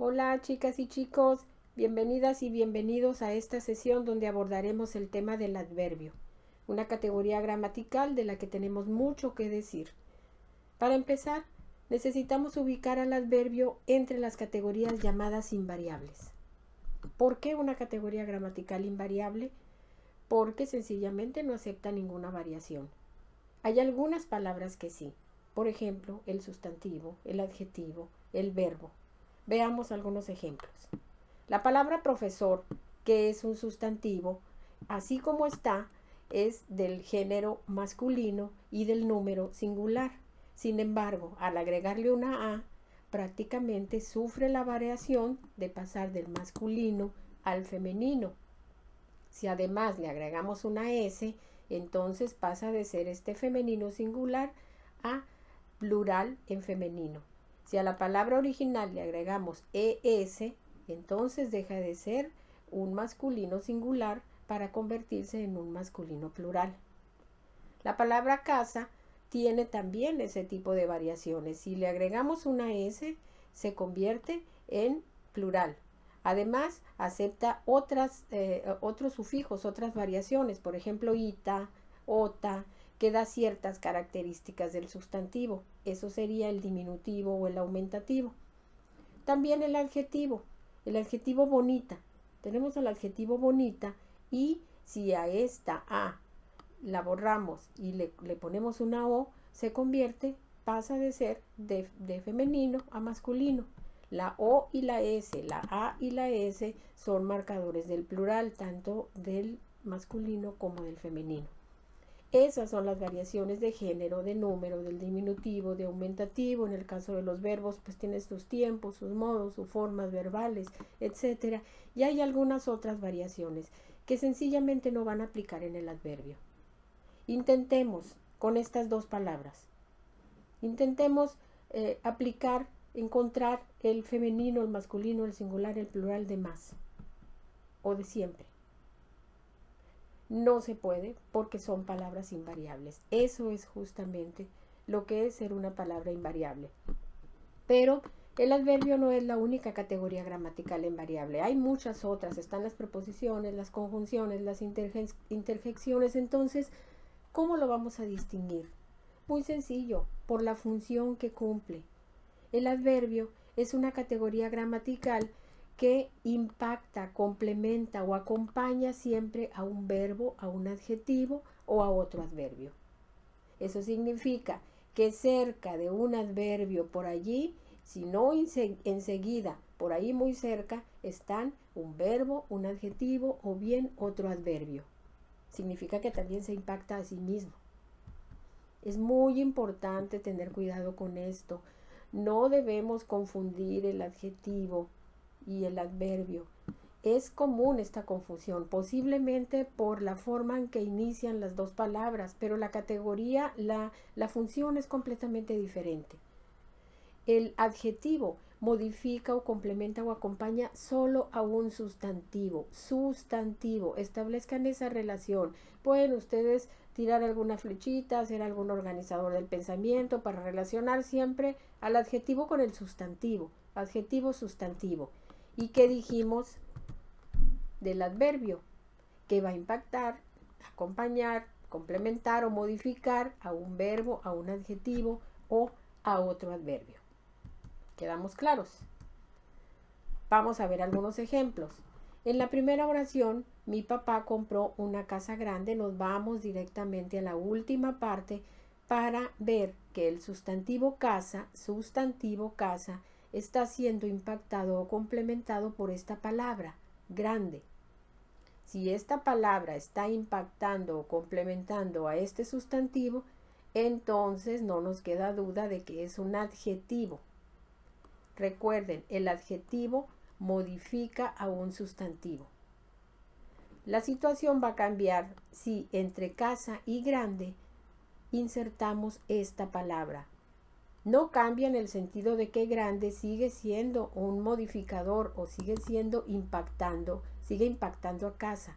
Hola chicas y chicos, bienvenidas y bienvenidos a esta sesión donde abordaremos el tema del adverbio, una categoría gramatical de la que tenemos mucho que decir. Para empezar, necesitamos ubicar al adverbio entre las categorías llamadas invariables. ¿Por qué una categoría gramatical invariable? Porque sencillamente no acepta ninguna variación. Hay algunas palabras que sí, por ejemplo, el sustantivo, el adjetivo, el verbo. Veamos algunos ejemplos. La palabra profesor, que es un sustantivo, así como está, es del género masculino y del número singular. Sin embargo, al agregarle una A, prácticamente sufre la variación de pasar del masculino al femenino. Si además le agregamos una S, entonces pasa de ser este femenino singular a plural en femenino. Si a la palabra original le agregamos ES, entonces deja de ser un masculino singular para convertirse en un masculino plural. La palabra casa tiene también ese tipo de variaciones. Si le agregamos una S, se convierte en plural. Además, acepta otros sufijos, otras variaciones, por ejemplo, ita, ota, que da ciertas características del sustantivo. Eso sería el diminutivo o el aumentativo. También el adjetivo bonita. Tenemos el adjetivo bonita y si a esta A la borramos y le ponemos una O, se convierte, pasa de ser de femenino a masculino. La O y la S, la A y la S son marcadores del plural, tanto del masculino como del femenino. Esas son las variaciones de género, de número, del diminutivo, de aumentativo. En el caso de los verbos, pues tienes sus tiempos, sus modos, sus formas verbales, etc. Y hay algunas otras variaciones que sencillamente no van a aplicar en el adverbio. Intentemos con estas dos palabras. Intentemos encontrar el femenino, el masculino, el singular, el plural de más o de siempre. No se puede porque son palabras invariables. Eso es justamente lo que es ser una palabra invariable. Pero el adverbio no es la única categoría gramatical invariable. Hay muchas otras. Están las preposiciones, las conjunciones, las interjecciones. Entonces, ¿cómo lo vamos a distinguir? Muy sencillo, por la función que cumple. El adverbio es una categoría gramatical que impacta, complementa o acompaña siempre a un verbo, a un adjetivo o a otro adverbio. Eso significa que cerca de un adverbio por allí, si no enseguida, por ahí muy cerca, están un verbo, un adjetivo o bien otro adverbio. Significa que también se impacta a sí mismo. Es muy importante tener cuidado con esto. No debemos confundir el adjetivo y el adverbio. Es común esta confusión, posiblemente por la forma en que inician las dos palabras, pero la categoría, la función es completamente diferente. El adjetivo modifica o complementa o acompaña solo a un sustantivo. Sustantivo, establezcan esa relación. Pueden ustedes tirar alguna flechita, hacer algún organizador del pensamiento para relacionar siempre al adjetivo con el sustantivo. Adjetivo, sustantivo. ¿Y qué dijimos del adverbio? Que va a impactar, acompañar, complementar o modificar a un verbo, a un adjetivo o a otro adverbio. ¿Quedamos claros? Vamos a ver algunos ejemplos. En la primera oración, mi papá compró una casa grande. Nos vamos directamente a la última parte para ver que el sustantivo casa, está siendo impactado o complementado por esta palabra, grande. Si esta palabra está impactando o complementando a este sustantivo, entonces no nos queda duda de que es un adjetivo. Recuerden, el adjetivo modifica a un sustantivo. La situación va a cambiar si entre casa y grande insertamos esta palabra. No cambia en el sentido de que grande sigue siendo un modificador o sigue impactando a casa.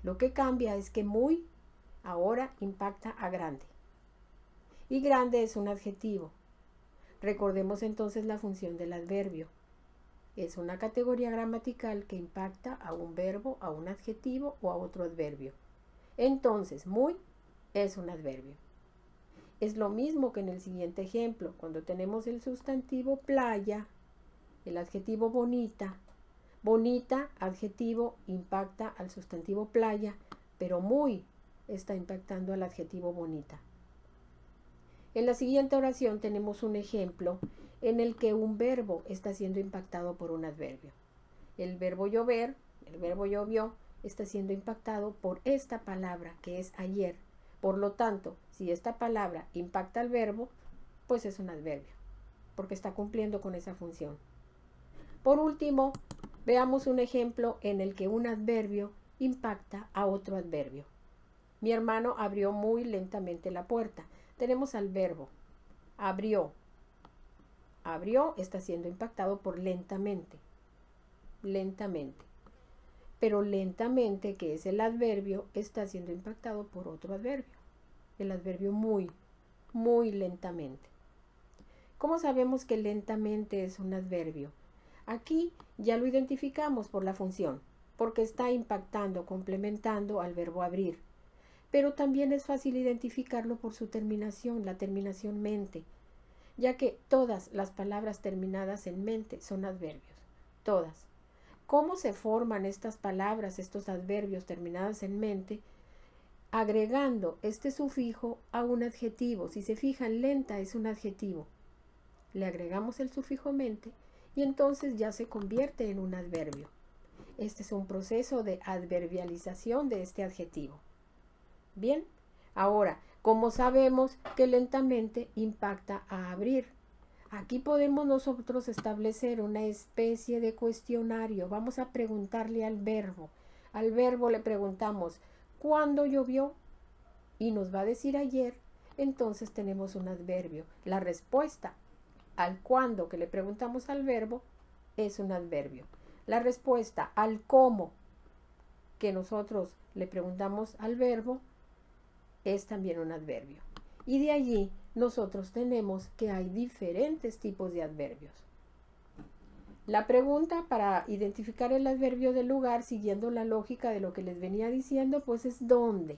Lo que cambia es que muy ahora impacta a grande. Y grande es un adjetivo. Recordemos entonces la función del adverbio. es una categoría gramatical que impacta a un verbo, a un adjetivo o a otro adverbio. Entonces, muy es un adverbio. Es lo mismo que en el siguiente ejemplo, cuando tenemos el sustantivo playa, el adjetivo bonita. Bonita, adjetivo, impacta al sustantivo playa, pero muy está impactando al adjetivo bonita. En la siguiente oración tenemos un ejemplo en el que un verbo está siendo impactado por un adverbio. El verbo llover, el verbo llovió, está siendo impactado por esta palabra que es ayer. Por lo tanto, si esta palabra impacta al verbo, pues es un adverbio, porque está cumpliendo con esa función. Por último, veamos un ejemplo en el que un adverbio impacta a otro adverbio. Mi hermano abrió muy lentamente la puerta. Tenemos al verbo abrió. Abrió está siendo impactado por lentamente. Lentamente. Pero lentamente, que es el adverbio, está siendo impactado por otro adverbio. El adverbio muy, muy lentamente. ¿Cómo sabemos que lentamente es un adverbio? Aquí ya lo identificamos por la función, porque está impactando, complementando al verbo abrir. Pero también es fácil identificarlo por su terminación, la terminación mente, ya que todas las palabras terminadas en mente son adverbios. Todas. ¿Cómo se forman estas palabras, estos adverbios terminados en mente? Agregando este sufijo a un adjetivo. Si se fijan, lenta es un adjetivo. Le agregamos el sufijo mente y entonces ya se convierte en un adverbio. Este es un proceso de adverbialización de este adjetivo. Bien, ahora, ¿cómo sabemos que lentamente impacta a abrir? Aquí podemos nosotros establecer una especie de cuestionario. Vamos a preguntarle al verbo. Al verbo le preguntamos, ¿cuándo llovió? Y nos va a decir ayer. Entonces tenemos un adverbio. La respuesta al cuándo que le preguntamos al verbo es un adverbio. La respuesta al cómo que nosotros le preguntamos al verbo es también un adverbio. Y de allí nosotros tenemos que hay diferentes tipos de adverbios. La pregunta para identificar el adverbio del lugar, siguiendo la lógica de lo que les venía diciendo, pues es ¿dónde?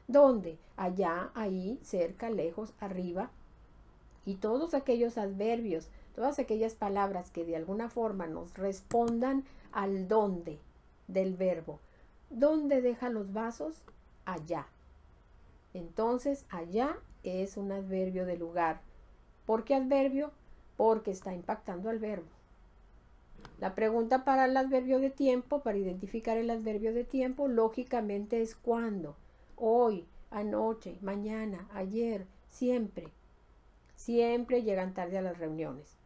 ¿Dónde? Allá, ahí, cerca, lejos, arriba. Y todos aquellos adverbios, todas aquellas palabras que de alguna forma nos respondan al dónde del verbo. ¿Dónde deja los vasos? Allá. Entonces, allá es un adverbio de lugar. ¿Por qué adverbio? Porque está impactando al verbo. La pregunta para el adverbio de tiempo, para identificar el adverbio de tiempo, lógicamente es ¿cuándo? Hoy, anoche, mañana, ayer, siempre. Siempre llegan tarde a las reuniones.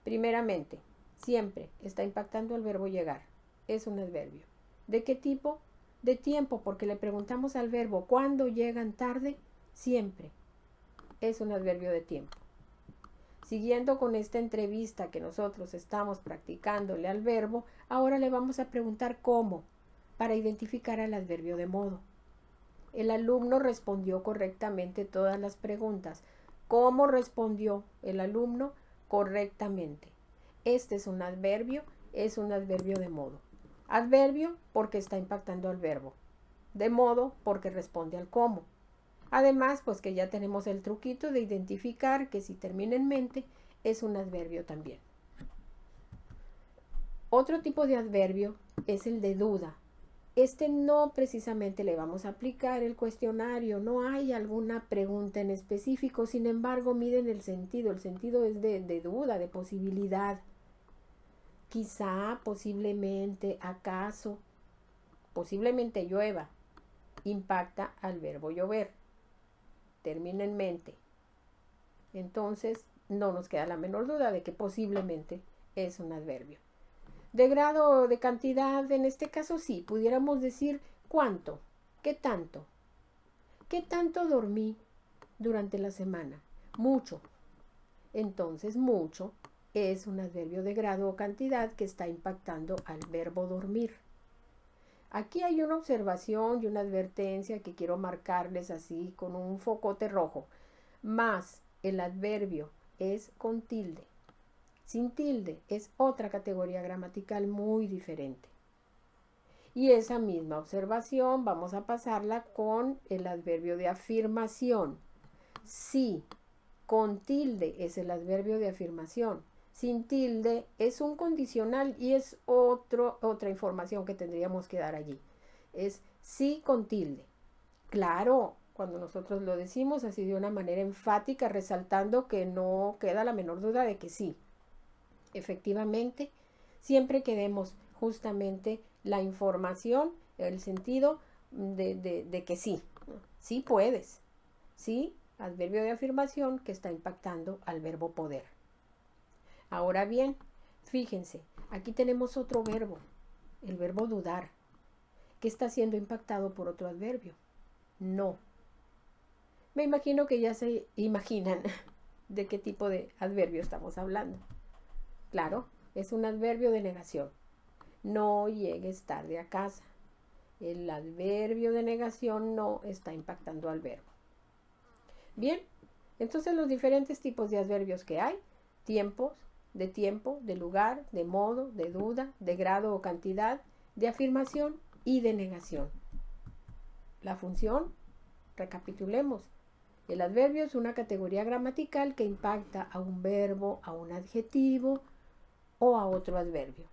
Primeramente, siempre está impactando al verbo llegar. Es un adverbio. ¿De qué tipo? De tiempo, porque le preguntamos al verbo ¿cuándo llegan tarde? Siempre. Es un adverbio de tiempo. Siguiendo con esta entrevista que nosotros estamos practicándole al verbo, ahora le vamos a preguntar cómo, para identificar al adverbio de modo. El alumno respondió correctamente todas las preguntas. ¿Cómo respondió el alumno? Correctamente. Este es un adverbio de modo. Adverbio porque está impactando al verbo. De modo porque responde al cómo. Además, pues que ya tenemos el truquito de identificar que si termina en mente es un adverbio también. Otro tipo de adverbio es el de duda. Este no precisamente le vamos a aplicar el cuestionario, no hay alguna pregunta en específico, sin embargo miden el sentido es de duda, de posibilidad. Quizá, posiblemente, acaso, posiblemente llueva, impacta al verbo llover, termina en mente. Entonces no nos queda la menor duda de que posiblemente es un adverbio. De grado o de cantidad, en este caso sí, pudiéramos decir cuánto, qué tanto. ¿Qué tanto dormí durante la semana? Mucho. Entonces, mucho es un adverbio de grado o cantidad que está impactando al verbo dormir. Aquí hay una observación y una advertencia que quiero marcarles así con un focote rojo. Más el adverbio es con tilde. sin tilde es otra categoría gramatical muy diferente. Y esa misma observación vamos a pasarla con el adverbio de afirmación. Sí, con tilde es el adverbio de afirmación. Sin tilde es un condicional y es otra información que tendríamos que dar allí. Es sí con tilde. Claro, cuando nosotros lo decimos así de una manera enfática, resaltando que no queda la menor duda de que sí. Efectivamente, siempre que demos justamente la información, el sentido de que sí, sí puedes, sí, adverbio de afirmación que está impactando al verbo poder. Ahora bien, fíjense, aquí tenemos otro verbo, el verbo dudar, que está siendo impactado por otro adverbio, no. Me imagino que ya se imaginan de qué tipo de adverbio estamos hablando. Claro, es un adverbio de negación. No llegues tarde a casa. El adverbio de negación no está impactando al verbo. Bien, entonces los diferentes tipos de adverbios que hay, tiempos, de lugar, de modo, de duda, de grado o cantidad, de afirmación y de negación. La función, recapitulemos. El adverbio es una categoría gramatical que impacta a un verbo, a un adjetivo o a otro adverbio.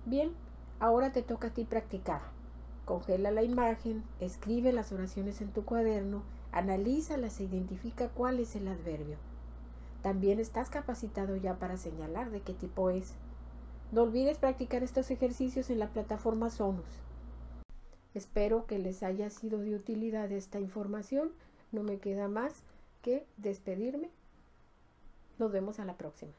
Bien, ahora te toca a ti practicar. Congela la imagen, escribe las oraciones en tu cuaderno, analízalas e identifica cuál es el adverbio. También estás capacitado ya para señalar de qué tipo es. No olvides practicar estos ejercicios en la plataforma Sonus. Espero que les haya sido de utilidad esta información. No me queda más que despedirme. Nos vemos a la próxima.